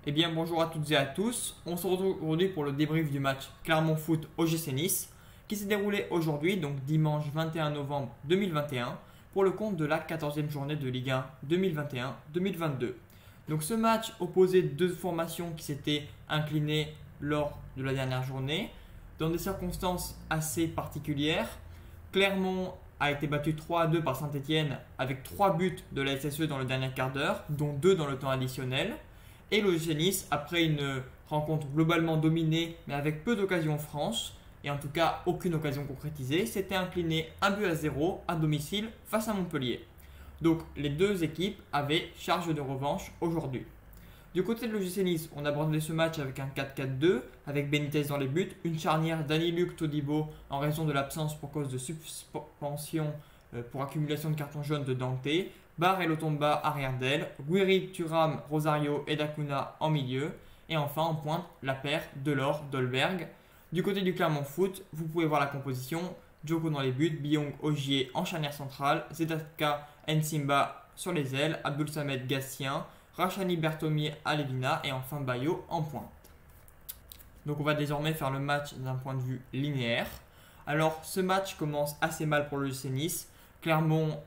Eh bien bonjour à toutes et à tous, on se retrouve aujourd'hui pour le débrief du match Clermont Foot OGC Nice qui s'est déroulé aujourd'hui, donc dimanche 21 novembre 2021 pour le compte de la 14e journée de Ligue 1 2021-2022. Donc ce match opposait deux formations qui s'étaient inclinées lors de la dernière journée dans des circonstances assez particulières. Clermont a été battu 3-2 par Saint-Etienne avec 3 buts de la SSE dans le dernier quart d'heure, dont 2 dans le temps additionnel. Et l'OGC Nice, après une rencontre globalement dominée mais avec peu d'occasions franches, et en tout cas aucune occasion concrétisée, s'était incliné 1-0 à domicile face à Montpellier. Donc les deux équipes avaient charge de revanche aujourd'hui. Du côté de l'OGC Nice, on abordait ce match avec un 4-4-2, avec Benitez dans les buts, une charnière Dani-Luc Todibo en raison de l'absence pour cause de suspension pour accumulation de cartons jaunes de Dante, Barre et Lotomba arrière d'aile, Guiri, Thuram, Rosario et Dacuna en milieu, et enfin en pointe la paire Delors-Dolberg. Du côté du Clermont Foot, vous pouvez voir la composition: Djoko dans les buts, Biong Ogier en charnière centrale, Zedaka Nsimba sur les ailes, Abdul Samed Gassien, Rachani Bertomi Alevina et enfin Bayo en pointe. Donc on va désormais faire le match d'un point de vue linéaire. Alors ce match commence assez mal pour le l'OGC Nice. Clermont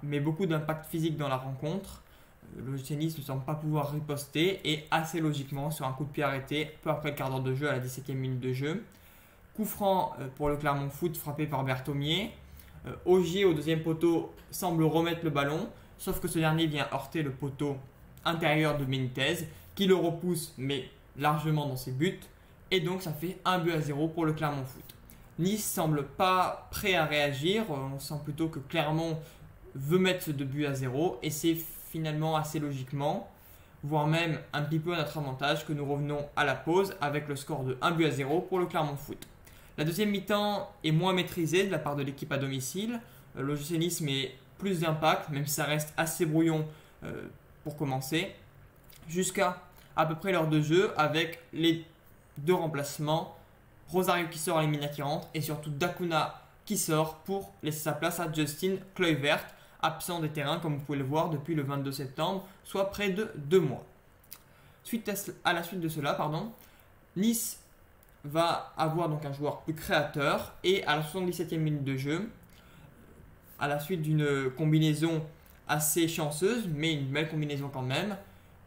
met beaucoup d'impact physique dans la rencontre. Le l'OGC Nice ne semble pas pouvoir riposter et assez logiquement sur un coup de pied arrêté peu après le quart d'heure de jeu à la 17e minute de jeu. Coup franc pour le Clermont Foot frappé par Berthomier. Ogier au deuxième poteau semble remettre le ballon, sauf que ce dernier vient heurter le poteau intérieur de Benitez qui le repousse mais largement dans ses buts, et donc ça fait 1-0 pour le Clermont Foot. Nice semble pas prêt à réagir, on sent plutôt que Clermont veut mettre ce 2-0 et c'est finalement assez logiquement, voire même un petit peu à notre avantage, que nous revenons à la pause avec le score de 1-0 pour le Clermont Foot. La deuxième mi-temps est moins maîtrisée de la part de l'équipe à domicile. L'OGC Nice met plus d'impact, même si ça reste assez brouillon pour commencer, jusqu'à à peu près l'heure de jeu avec les deux remplacements, Rosario qui sort, Lemina qui rentre et surtout Dacuna qui sort pour laisser sa place à Justin Kluivert, absent des terrains comme vous pouvez le voir depuis le 22 septembre, soit près de 2 mois. À la suite de cela, Nice va avoir donc un joueur plus créateur et à la 77e minute de jeu, à la suite d'une combinaison assez chanceuse, mais une belle combinaison quand même,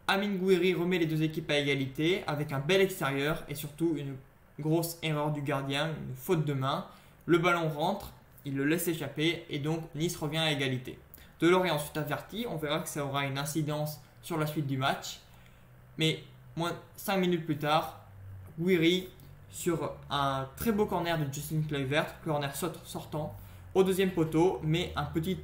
Amine Gouiri remet les deux équipes à égalité avec un bel extérieur et surtout une grosse erreur du gardien, une faute de main. Le ballon rentre, il le laisse échapper et donc Nice revient à égalité. Delors est ensuite averti, on verra que ça aura une incidence sur la suite du match. Mais moins 5 minutes plus tard, Gouiri sur un très beau corner de Justin Kluivert, corner sortant, au deuxième poteau, met un petit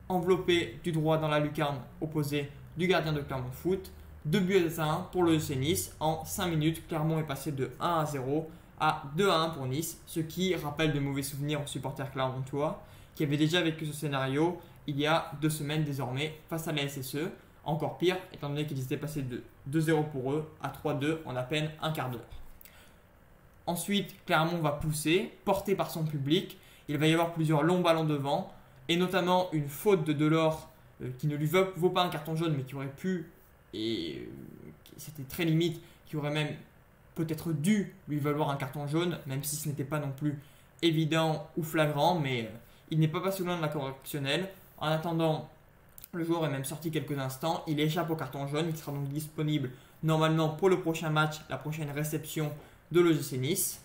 enveloppé du droit dans la lucarne opposée du gardien de Clermont Foot. 2-1 pour le l'OGC Nice. En 5 minutes, Clermont est passé de 1-0 à 2-1 pour Nice, ce qui rappelle de mauvais souvenirs aux supporters clermontois qui avaient déjà vécu ce scénario il y a 2 semaines désormais face à la SSE. Encore pire, étant donné qu'ils étaient passés de 2-0 pour eux à 3-2 en à peine un quart d'heure. Ensuite, Clermont va pousser, porté par son public. Il va y avoir plusieurs longs ballons devant, et notamment une faute de Delors qui ne lui vaut pas un carton jaune, mais qui aurait pu, et c'était très limite, qui aurait même peut-être dû lui valoir un carton jaune, même si ce n'était pas non plus évident ou flagrant, mais il n'est pas passé loin de la correctionnelle. En attendant, le joueur est même sorti quelques instants, il échappe au carton jaune, il sera donc disponible normalement pour le prochain match, la prochaine réception de l'OGC Nice.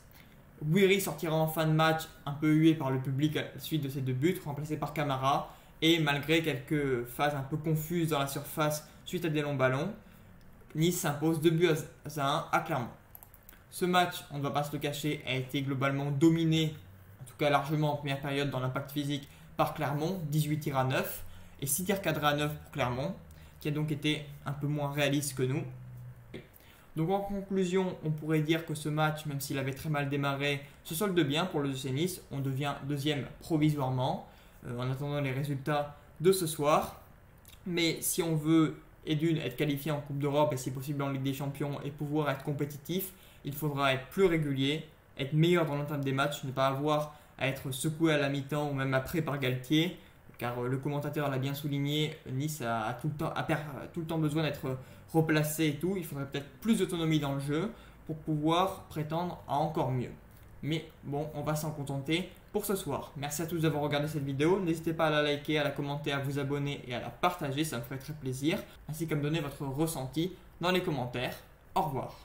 Guiri sortira en fin de match, un peu hué par le public à la suite de ses 2 buts, remplacé par Camara, et malgré quelques phases un peu confuses dans la surface suite à des longs ballons, Nice s'impose 2-1 à Clermont. Ce match, on ne va pas se le cacher, a été globalement dominé, en tout cas largement en première période dans l'impact physique, par Clermont, 18 tirs à 9 et 6 tirs cadrés à 9 pour Clermont, qui a donc été un peu moins réaliste que nous. Donc en conclusion, on pourrait dire que ce match, même s'il avait très mal démarré, se solde bien pour le l'OGC Nice. On devient deuxième provisoirement en attendant les résultats de ce soir. Mais si on veut, et d'une, être qualifié en Coupe d'Europe et si possible en Ligue des Champions et pouvoir être compétitif, il faudra être plus régulier, être meilleur dans l'entame des matchs, ne pas avoir à être secoué à la mi-temps ou même après par Galtier, car le commentateur l'a bien souligné, Nice a tout le temps besoin d'être replacé et tout. Il faudrait peut-être plus d'autonomie dans le jeu pour pouvoir prétendre à encore mieux. Mais bon, on va s'en contenter pour ce soir. Merci à tous d'avoir regardé cette vidéo. N'hésitez pas à la liker, à la commenter, à vous abonner et à la partager, ça me ferait très plaisir. Ainsi qu'à me donner votre ressenti dans les commentaires. Au revoir.